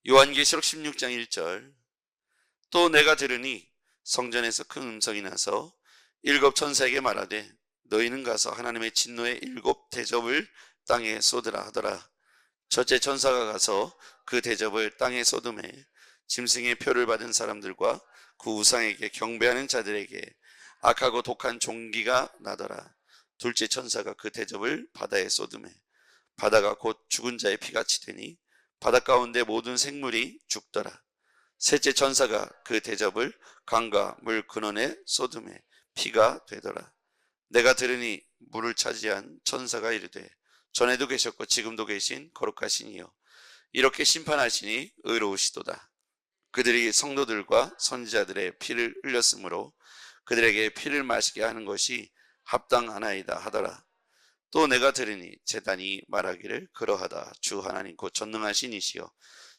요한계시록 16장 1절. 또 내가 들으니 성전에서 큰 음성이 나서 일곱 천사에게 말하되 너희는 가서 하나님의 진노의 일곱 대접을 땅에 쏟으라 하더라. 첫째 천사가 가서 그 대접을 땅에 쏟음에 짐승의 표를 받은 사람들과 그 우상에게 경배하는 자들에게 악하고 독한 종기가 나더라. 둘째 천사가 그 대접을 바다에 쏟음에 바다가 곧 죽은 자의 피같이 되니 바다 가운데 모든 생물이 죽더라. 셋째 천사가 그 대접을 강과 물 근원에 쏟음에 피가 되더라. 내가 들으니 물을 차지한 천사가 이르되 전에도 계셨고 지금도 계신 거룩하신 이여 이렇게 심판하시니 의로우시도다. 그들이 성도들과 선지자들의 피를 흘렸으므로 그들에게 피를 마시게 하는 것이 합당하나이다 하더라. 또 내가 들으니 제단이 말하기를 그러하다. 주 하나님 곧 전능하신 이시여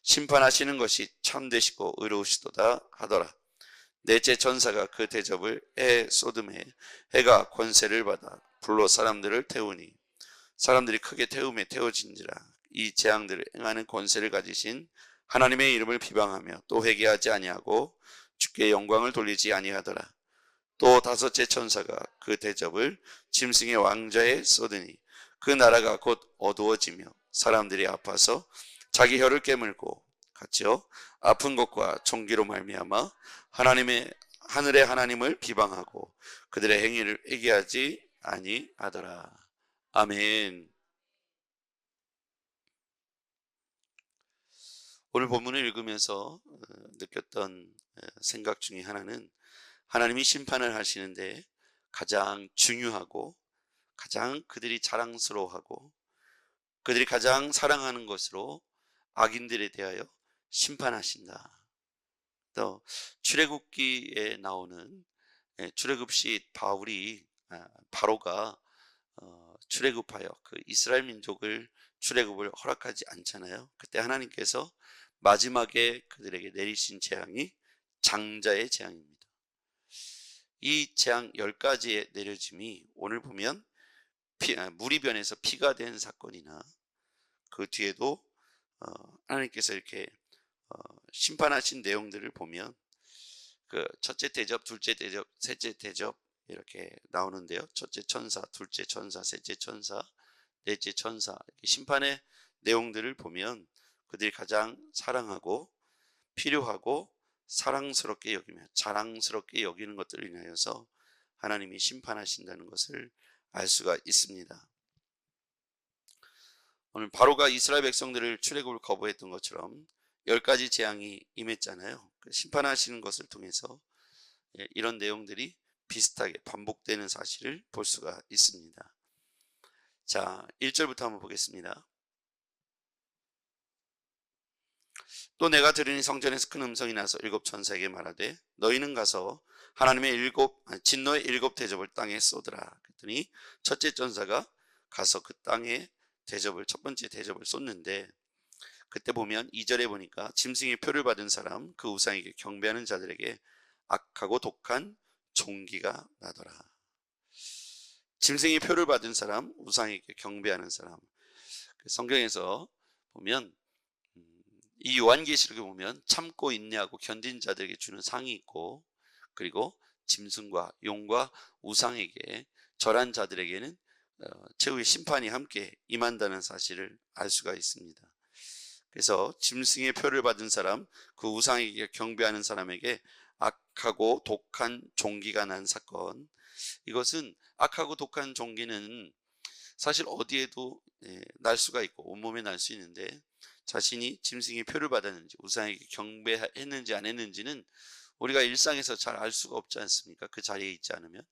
심판하시는 것이 참되시고 의로우시도다 하더라. 넷째 천사가 그 대접을 해 쏟음에 해가 권세를 받아 불로 사람들을 태우니 사람들이 크게 태움에 태워진지라. 이 재앙들을 행하는 권세를 가지신 하나님의 이름을 비방하며 또 회개하지 아니하고 주께 영광을 돌리지 아니하더라. 또 다섯째 천사가 그 대접을 짐승의 왕좌에 쏟으니 그 나라가 곧 어두워지며 사람들이 아파서 자기 혀를 깨물고 같이요 아픈 것과 종기로 말미암아 하늘의 하나님을 비방하고 그들의 행위를 회개하지 아니하더라. 아멘. 오늘 본문을 읽으면서 느꼈던 생각 중에 하나는 하나님이 심판을 하시는데 가장 중요하고 가장 그들이 자랑스러워하고 그들이 가장 사랑하는 것으로 악인들에 대하여 심판하신다. 또 출애굽기에 나오는 출애굽시 바로가 출애굽하여 그 이스라엘 민족을 출애굽을 허락하지 않잖아요. 그때 하나님께서 마지막에 그들에게 내리신 재앙이 장자의 재앙입니다. 이 재앙 10가지의 내려짐이 오늘 보면 물이 변해서 피가 된 사건이나 그 뒤에도 하나님께서 이렇게 심판하신 내용들을 보면 그 첫째 대접, 둘째 대접, 셋째 대접 이렇게 나오는데요. 첫째 천사, 둘째 천사, 셋째 천사, 넷째 천사 심판의 내용들을 보면 그들이 가장 사랑하고 필요하고 사랑스럽게 여기며 자랑스럽게 여기는 것들을 인하여서 하나님이 심판하신다는 것을 알 수가 있습니다. 오늘 바로가 이스라엘 백성들을 출애굽을 거부했던 것처럼 10가지 재앙이 임했잖아요. 심판하시는 것을 통해서 이런 내용들이 비슷하게 반복되는 사실을 볼 수가 있습니다. 자, 1절부터 한번 보겠습니다. 또 내가 들으니 성전에서 큰 음성이 나서 일곱 천사에게 말하되 너희는 가서 하나님의 진노의 일곱 대접을 땅에 쏟으라. 그랬더니 첫째 천사가 가서 그 땅에 첫 번째 대접을 쏟는데 그때 보면 2절에 보니까 짐승의 표를 받은 사람 그 우상에게 경배하는 자들에게 악하고 독한 종기가 나더라. 짐승의 표를 받은 사람, 우상에게 경배하는 사람. 성경에서 보면 이 요한계시록에 보면 참고 인내하고 견딘 자들에게 주는 상이 있고 그리고 짐승과 용과 우상에게 절한 자들에게는 최후의 심판이 함께 임한다는 사실을 알 수가 있습니다. 그래서 짐승의 표를 받은 사람, 그 우상에게 경배하는 사람에게 악하고 독한 종기가 난 사건. 이것은 악하고 독한 종기는 사실 어디에도 날 수가 있고 온몸에 날 수 있는데 자신이 짐승의 표를 받았는지 우상에게 경배했는지 안 했는지는 우리가 일상에서 잘 알 수가 없지 않습니까? 그 자리에 있지 않으면.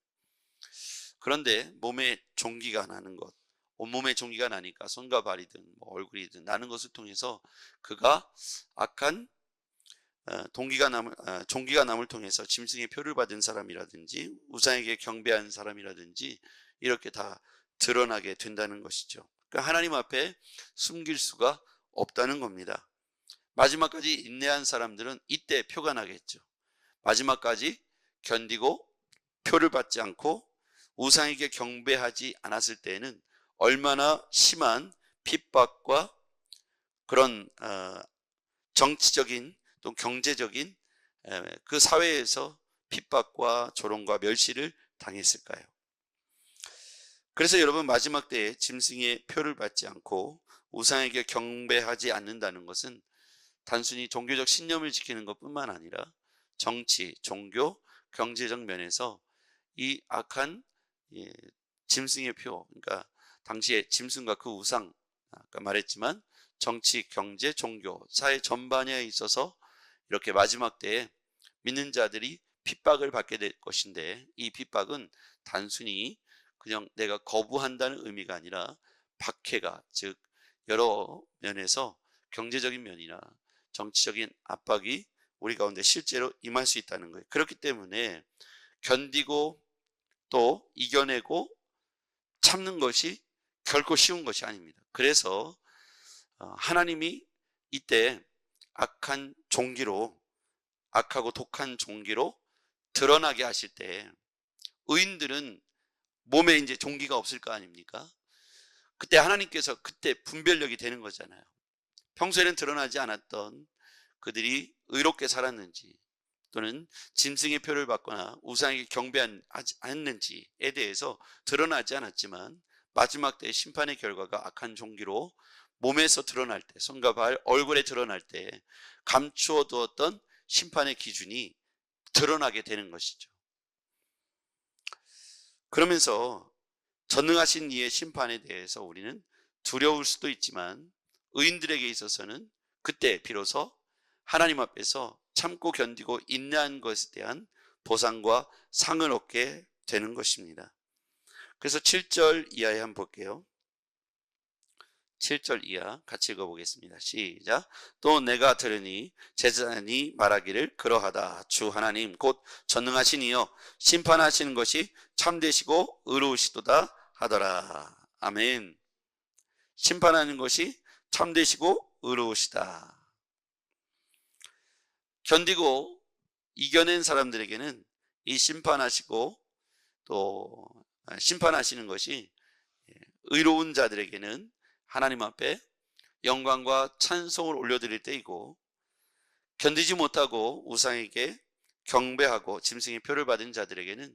그런데 몸에 종기가 나는 것, 온몸에 종기가 나니까 손과 발이든 얼굴이든 나는 것을 통해서 그가 악한 종기가 남을 통해서 짐승의 표를 받은 사람이라든지 우상에게 경배한 사람이라든지 이렇게 다 드러나게 된다는 것이죠. 그러니까 하나님 앞에 숨길 수가 없다는 겁니다. 마지막까지 인내한 사람들은 이때 표가 나겠죠. 마지막까지 견디고 표를 받지 않고 우상에게 경배하지 않았을 때에는 얼마나 심한 핍박과 그런 정치적인 또 경제적인 그 사회에서 핍박과 조롱과 멸시를 당했을까요? 그래서 여러분, 마지막 때에 짐승의 표를 받지 않고 우상에게 경배하지 않는다는 것은 단순히 종교적 신념을 지키는 것뿐만 아니라 정치, 종교, 경제적 면에서 이 악한 짐승의 표, 그러니까 당시에 짐승과 그 우상, 아까 말했지만 정치, 경제, 종교, 사회 전반에 있어서 이렇게 마지막 때에 믿는 자들이 핍박을 받게 될 것인데, 이 핍박은 단순히 그냥 내가 거부한다는 의미가 아니라 박해가, 즉 여러 면에서 경제적인 면이나 정치적인 압박이 우리 가운데 실제로 임할 수 있다는 거예요. 그렇기 때문에 견디고 또 이겨내고 참는 것이 결코 쉬운 것이 아닙니다. 그래서 하나님이 이때 악한 종기로, 악하고 독한 종기로 드러나게 하실 때 의인들은 몸에 이제 종기가 없을 거 아닙니까? 그때 하나님께서 그때 분별력이 되는 거잖아요. 평소에는 드러나지 않았던 그들이 의롭게 살았는지 또는 짐승의 표를 받거나 우상에게 경배하지 않는지에 대해서 드러나지 않았지만 마지막 때 심판의 결과가 악한 종기로 몸에서 드러날 때, 손과 발, 얼굴에 드러날 때 감추어 두었던 심판의 기준이 드러나게 되는 것이죠. 그러면서 전능하신 이의 심판에 대해서 우리는 두려울 수도 있지만 의인들에게 있어서는 그때 비로소 하나님 앞에서 참고 견디고 인내한 것에 대한 보상과 상을 얻게 되는 것입니다. 그래서 7절 이하에 한번 볼게요. 7절 이하 같이 읽어보겠습니다. 시작. 또 내가 들으니 제사장이 말하기를 그러하다. 주 하나님 곧 전능하신 이여 심판하시는 것이 참되시고 의로우시도다 하더라. 아멘. 심판하는 것이 참되시고 의로우시다. 견디고 이겨낸 사람들에게는 이 심판하시고 또 심판하시는 것이 의로운 자들에게는 하나님 앞에 영광과 찬송을 올려드릴 때이고, 견디지 못하고 우상에게 경배하고 짐승의 표를 받은 자들에게는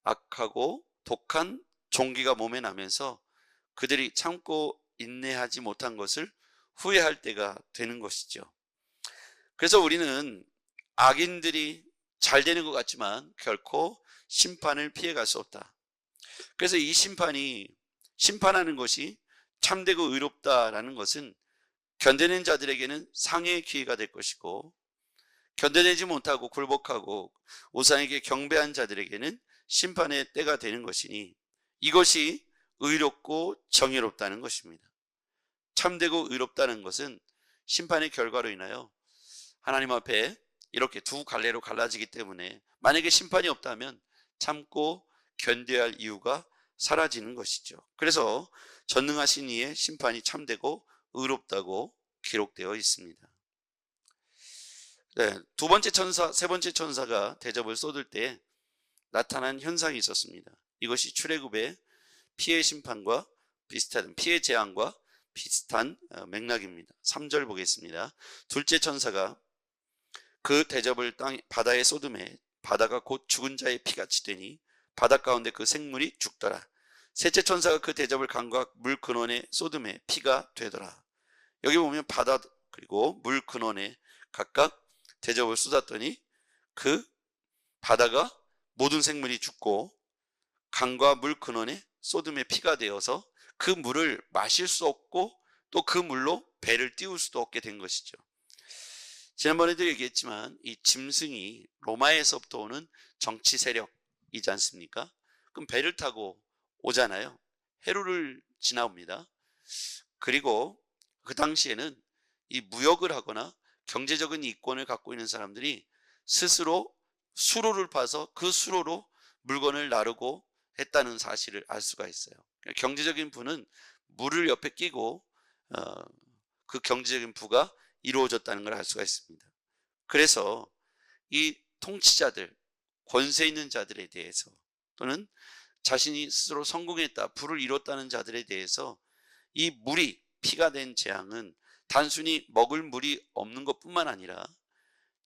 악하고 독한 종기가 몸에 나면서 그들이 참고 인내하지 못한 것을 후회할 때가 되는 것이죠. 그래서 우리는 악인들이 잘 되는 것 같지만 결코 심판을 피해갈 수 없다. 그래서 이 심판하는 것이 참되고 의롭다라는 것은 견뎌낸 자들에게는 상해의 기회가 될 것이고, 견뎌내지 못하고 굴복하고 우상에게 경배한 자들에게는 심판의 때가 되는 것이니 이것이 의롭고 정의롭다는 것입니다. 참되고 의롭다는 것은 심판의 결과로 인하여 하나님 앞에 이렇게 두 갈래로 갈라지기 때문에 만약에 심판이 없다면 참고 견뎌야 할 이유가 사라지는 것이죠. 그래서 전능하신 이의 심판이 참되고 의롭다고 기록되어 있습니다. 네, 두 번째 천사, 세 번째 천사가 대접을 쏟을 때 나타난 현상이 있었습니다. 이것이 출애굽의 피해 심판과 비슷한, 피해 재앙과 비슷한 맥락입니다. 3절 보겠습니다. 둘째 천사가 그 대접을 바다에 쏟음에 바다가 곧 죽은 자의 피같이 되니 바다 가운데 그 생물이 죽더라. 셋째 천사가 그 대접을 강과 물 근원에 쏟음에 피가 되더라. 여기 보면 바다 그리고 물 근원에 각각 대접을 쏟았더니 그 바다가 모든 생물이 죽고 강과 물 근원에 쏟음에 피가 되어서 그 물을 마실 수 없고 또 그 물로 배를 띄울 수도 없게 된 것이죠. 지난번에도 얘기했지만 이 짐승이 로마에서부터 오는 정치 세력이지 않습니까? 그럼 배를 타고 오잖아요. 해로를 지나옵니다. 그리고 그 당시에는 이 무역을 하거나 경제적인 이권을 갖고 있는 사람들이 스스로 수로를 파서 그 수로로 물건을 나르고 했다는 사실을 알 수가 있어요. 경제적인 부는 물을 옆에 끼고 그 경제적인 부가 이루어졌다는 걸 알 수가 있습니다. 그래서 이 통치자들, 권세 있는 자들에 대해서 또는 자신이 스스로 성공했다, 부를 이뤘다는 자들에 대해서 이 물이 피가 된 재앙은 단순히 먹을 물이 없는 것뿐만 아니라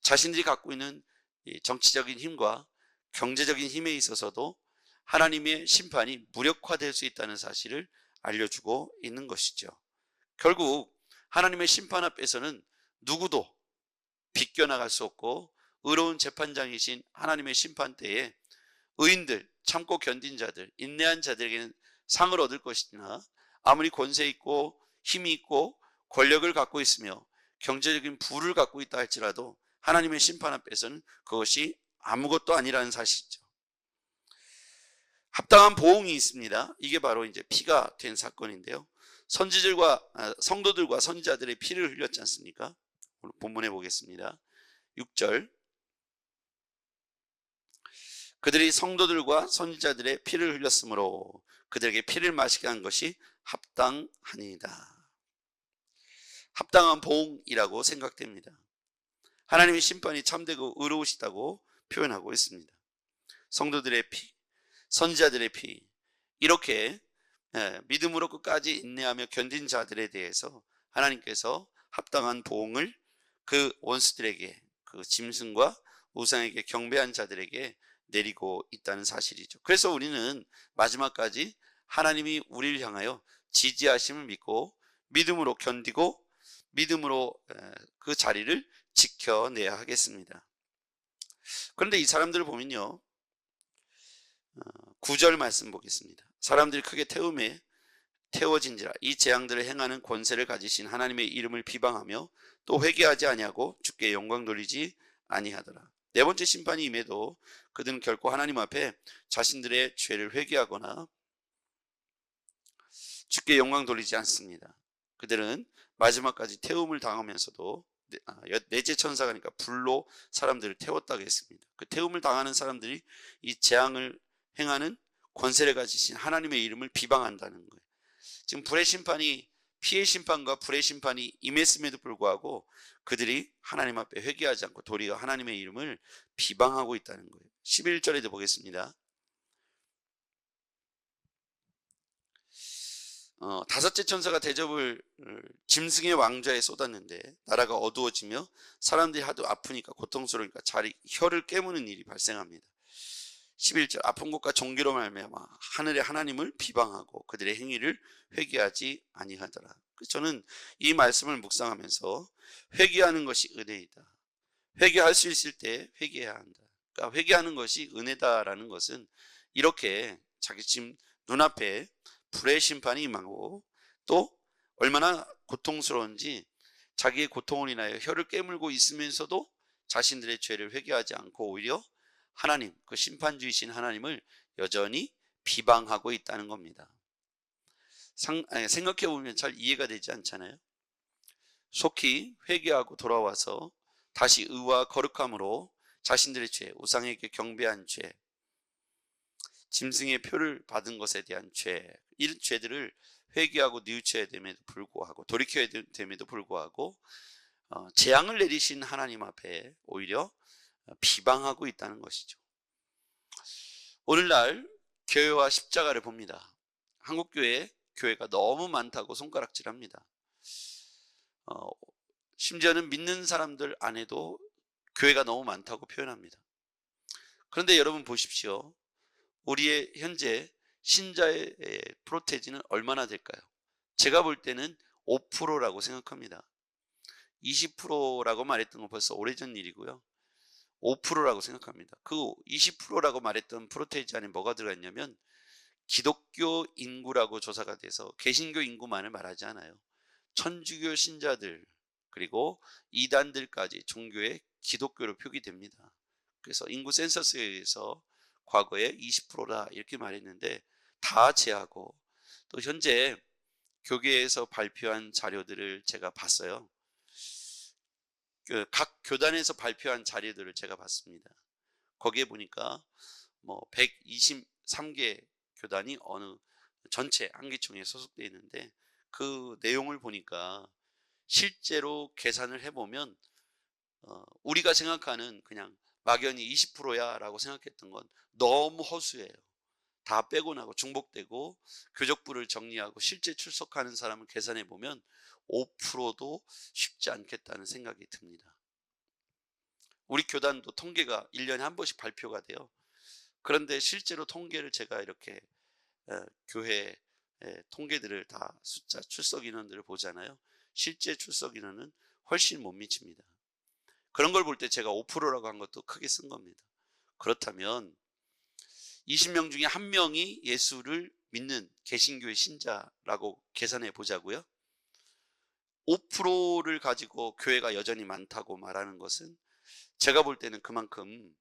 자신들이 갖고 있는 이 정치적인 힘과 경제적인 힘에 있어서도 하나님의 심판이 무력화될 수 있다는 사실을 알려주고 있는 것이죠. 결국 하나님의 심판 앞에서는 누구도 비껴나갈 수 없고, 의로운 재판장이신 하나님의 심판 때에 의인들, 참고 견딘 자들, 인내한 자들에게는 상을 얻을 것이나, 아무리 권세 있고 힘이 있고 권력을 갖고 있으며 경제적인 부를 갖고 있다 할지라도 하나님의 심판 앞에서는 그것이 아무것도 아니라는 사실이죠. 합당한 보응이 있습니다. 이게 바로 이제 피가 된 사건인데요. 성도들과 선지자들의 피를 흘렸지 않습니까? 오늘 본문에 보겠습니다. 6절. 그들이 성도들과 선지자들의 피를 흘렸으므로 그들에게 피를 마시게 한 것이 합당하니이다. 합당한 보응이라고 생각됩니다. 하나님의 심판이 참되고 의로우시다고 표현하고 있습니다. 성도들의 피, 선지자들의 피, 이렇게 믿음으로 끝까지 인내하며 견딘 자들에 대해서 하나님께서 합당한 보응을 그 원수들에게, 그 짐승과 우상에게 경배한 자들에게 내리고 있다는 사실이죠. 그래서 우리는 마지막까지 하나님이 우리를 향하여 지지하심을 믿고 믿음으로 견디고 믿음으로 그 자리를 지켜내야 하겠습니다. 그런데 이 사람들을 보면요, 9절 말씀 보겠습니다. 사람들이 크게 태워진지라 이 재앙들을 행하는 권세를 가지신 하나님의 이름을 비방하며 또 회개하지 아니하고 주께 영광 돌리지 아니하더라. 네 번째 심판이 임해도 그들은 결코 하나님 앞에 자신들의 죄를 회개하거나 주께 영광 돌리지 않습니다. 그들은 마지막까지 태움을 당하면서도 넷째 천사가 그러니까 불로 사람들을 태웠다고 했습니다. 그 태움을 당하는 사람들이 이 재앙을 행하는 권세를 가지신 하나님의 이름을 비방한다는 거예요. 지금 불의 심판이, 피의 심판과 불의 심판이 임했음에도 불구하고 그들이 하나님 앞에 회개하지 않고 도리어 하나님의 이름을 비방하고 있다는 거예요. 11절에도 보겠습니다. 다섯째 천사가 대접을 짐승의 왕좌에 쏟았는데 나라가 어두워지며 사람들이 하도 아프니까 고통스러우니까 혀를 깨무는 일이 발생합니다. 11절 아픈 것과 종기로 말미암아 하늘의 하나님을 비방하고 그들의 행위를 회개하지 아니하더라. 저는 이 말씀을 묵상하면서 회개하는 것이 은혜이다, 회개할 수 있을 때 회개해야 한다, 그러니까 회개하는 것이 은혜다라는 것은 이렇게 자기 지금 눈앞에 불의 심판이 임하고 또 얼마나 고통스러운지 자기의 고통을 인하여 혀를 깨물고 있으면서도 자신들의 죄를 회개하지 않고 오히려 하나님, 그 심판주이신 하나님을 여전히 비방하고 있다는 겁니다. 생각해보면 잘 이해가 되지 않잖아요. 속히 회개하고 돌아와서 다시 의와 거룩함으로 자신들의 죄, 우상에게 경배한 죄, 짐승의 표를 받은 것에 대한 죄, 이런 죄들을 회개하고 뉘우쳐야 됨에도 불구하고, 돌이켜야 됨에도 불구하고 재앙을 내리신 하나님 앞에 오히려 비방하고 있다는 것이죠. 오늘날 교회와 십자가를 봅니다. 한국교회 교회가 너무 많다고 손가락질합니다. 심지어는 믿는 사람들 안에도 교회가 너무 많다고 표현합니다. 그런데 여러분 보십시오. 우리의 현재 신자의 프로테지는 얼마나 될까요? 제가 볼 때는 5%라고 생각합니다. 20%라고 말했던 건 벌써 오래전 일이고요. 5%라고 생각합니다. 그 20%라고 말했던 프로테이지 안에 뭐가 들어있냐면 기독교 인구라고 조사가 돼서 개신교 인구만을 말하지 않아요. 천주교 신자들 그리고 이단들까지 종교의 기독교로 표기됩니다. 그래서 인구 센서스에 의해서 과거에 20%다 이렇게 말했는데 다 제하고, 또 현재 교계에서 발표한 자료들을 제가 봤어요. 각 교단에서 발표한 자료들을 제가 봤습니다. 거기에 보니까 123개 교단이 어느 전체 한기총에 소속되어 있는데 그 내용을 보니까 실제로 계산을 해보면 우리가 생각하는 그냥 막연히 20%야 라고 생각했던 건 너무 허수예요. 다 빼고 나고 중복되고 교적부를 정리하고 실제 출석하는 사람을 계산해 보면 5%도 쉽지 않겠다는 생각이 듭니다. 우리 교단도 통계가 1년에 한 번씩 발표가 돼요. 그런데 실제로 통계를 제가 이렇게 교회 통계들을 다 숫자 출석 인원들을 보잖아요. 실제 출석 인원은 훨씬 못 미칩니다. 그런 걸 볼 때 제가 5%라고 한 것도 크게 쓴 겁니다. 그렇다면 20명 중에 1명이 예수를 믿는 개신교의 신자라고 계산해 보자고요. 5%를 가지고 교회가 여전히 많다고 말하는 것은 제가 볼 때는 그만큼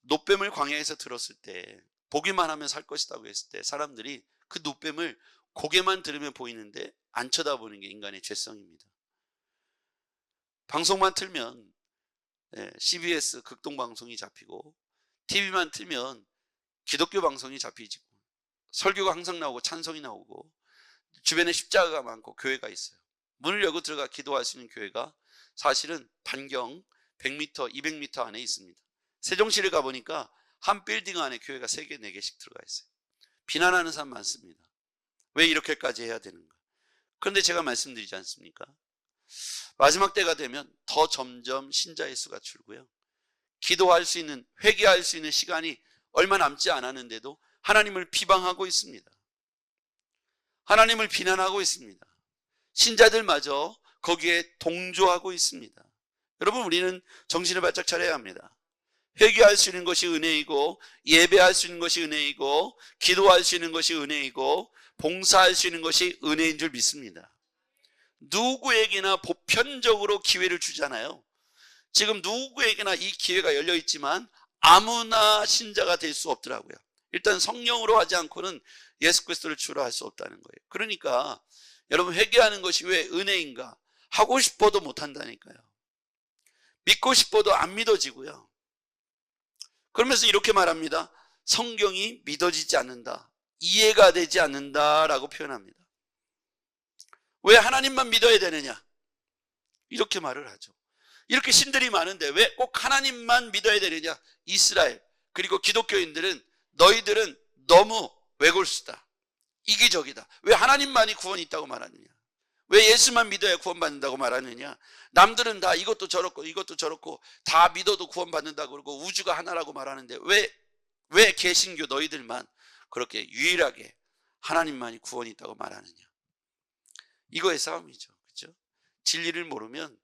놋뱀을 광야에서 들었을 때 보기만 하면 살 것이라고 했을 때 사람들이 그 놋뱀을 고개만 들으면 보이는데 안 쳐다보는 게 인간의 죄성입니다. 방송만 틀면 CBS 극동방송이 잡히고 TV만 틀면 기독교 방송이 잡히지고 설교가 항상 나오고 찬송이 나오고 주변에 십자가가 많고 교회가 있어요. 문을 열고 들어가 기도할 수 있는 교회가 사실은 반경 100m, 200m 안에 있습니다. 세종시를 가보니까 한 빌딩 안에 교회가 3개, 4개씩 들어가 있어요. 비난하는 사람 많습니다. 왜 이렇게까지 해야 되는가? 그런데 제가 말씀드리지 않습니까? 마지막 때가 되면 더 점점 신자의 수가 줄고요. 기도할 수 있는, 회개할 수 있는 시간이 얼마 남지 않았는데도 하나님을 비방하고 있습니다. 하나님을 비난하고 있습니다. 신자들마저 거기에 동조하고 있습니다. 여러분, 우리는 정신을 바짝 차려야 합니다. 회개할 수 있는 것이 은혜이고, 예배할 수 있는 것이 은혜이고, 기도할 수 있는 것이 은혜이고, 봉사할 수 있는 것이 은혜인 줄 믿습니다. 누구에게나 보편적으로 기회를 주잖아요. 지금 누구에게나 이 기회가 열려 있지만 아무나 신자가 될 수 없더라고요. 일단 성령으로 하지 않고는 예수 그리스도를 주로 할 수 없다는 거예요. 그러니까 여러분, 회개하는 것이 왜 은혜인가? 하고 싶어도 못한다니까요. 믿고 싶어도 안 믿어지고요. 그러면서 이렇게 말합니다. 성경이 믿어지지 않는다, 이해가 되지 않는다라고 표현합니다. 왜 하나님만 믿어야 되느냐? 이렇게 말을 하죠. 이렇게 신들이 많은데 왜 꼭 하나님만 믿어야 되느냐? 이스라엘 그리고 기독교인들은 너희들은 너무 외골수다, 이기적이다. 왜 하나님만이 구원이 있다고 말하느냐? 왜 예수만 믿어야 구원받는다고 말하느냐? 남들은 다 이것도 저렇고 이것도 저렇고 다 믿어도 구원받는다고 그러고 우주가 하나라고 말하는데 왜 개신교 너희들만 그렇게 유일하게 하나님만이 구원이 있다고 말하느냐? 이거의 싸움이죠. 그렇죠? 진리를 모르면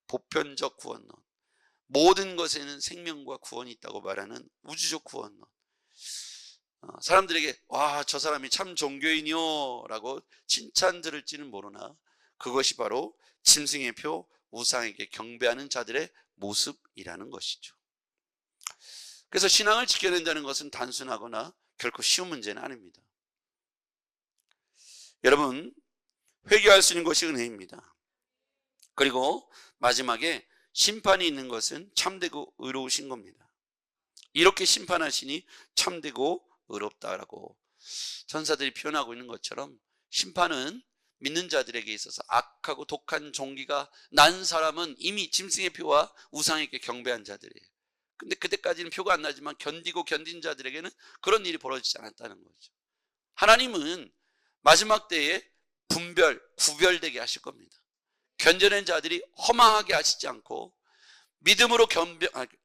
보편적 구원론, 모든 것에는 생명과 구원이 있다고 말하는 우주적 구원론, 사람들에게 와, 저 사람이 참 종교인이요 라고 칭찬 들을지는 모르나 그것이 바로 짐승의 표, 우상에게 경배하는 자들의 모습이라는 것이죠. 그래서 신앙을 지켜낸다는 것은 단순하거나 결코 쉬운 문제는 아닙니다. 여러분, 회개할 수 있는 것이 은혜입니다. 그리고 마지막에 심판이 있는 것은 참되고 의로우신 겁니다. 이렇게 심판하시니 참되고 의롭다라고 천사들이 표현하고 있는 것처럼 심판은 믿는 자들에게 있어서 악하고 독한 종기가 난 사람은 이미 짐승의 표와 우상에게 경배한 자들이에요. 근데 그때까지는 표가 안 나지만 견디고 견딘 자들에게는 그런 일이 벌어지지 않았다는 거죠. 하나님은 마지막 때에 구별되게 하실 겁니다. 견뎌낸 자들이 허망하게 하시지 않고 믿음으로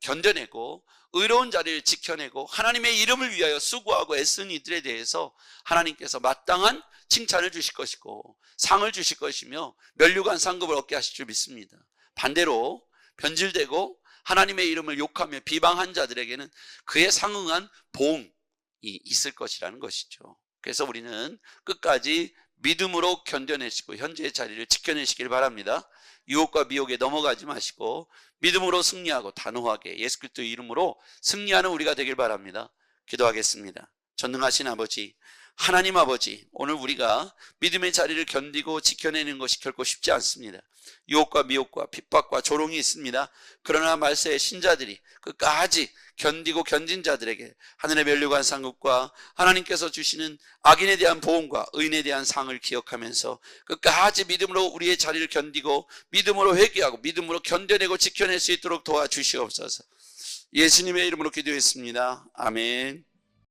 견뎌내고 의로운 자리를 지켜내고 하나님의 이름을 위하여 수고하고 애쓴 이들에 대해서 하나님께서 마땅한 칭찬을 주실 것이고 상을 주실 것이며 면류관 상급을 얻게 하실 줄 믿습니다. 반대로 변질되고 하나님의 이름을 욕하며 비방한 자들에게는 그에 상응한 보응이 있을 것이라는 것이죠. 그래서 우리는 끝까지 믿음으로 견뎌내시고 현재의 자리를 지켜내시길 바랍니다. 유혹과 미혹에 넘어가지 마시고 믿음으로 승리하고 단호하게 예수 그리스도의 이름으로 승리하는 우리가 되길 바랍니다. 기도하겠습니다. 전능하신 아버지, 하나님 아버지, 오늘 우리가 믿음의 자리를 견디고 지켜내는 것이 결코 쉽지 않습니다. 유혹과 미혹과 핍박과 조롱이 있습니다. 그러나 말세의 신자들이 끝까지 견디고 견딘 자들에게 하늘의 면류관 상급과 하나님께서 주시는 악인에 대한 보응과 의인에 대한 상을 기억하면서 끝까지 믿음으로 우리의 자리를 견디고 믿음으로 회개하고 믿음으로 견뎌내고 지켜낼 수 있도록 도와주시옵소서. 예수님의 이름으로 기도했습니다. 아멘.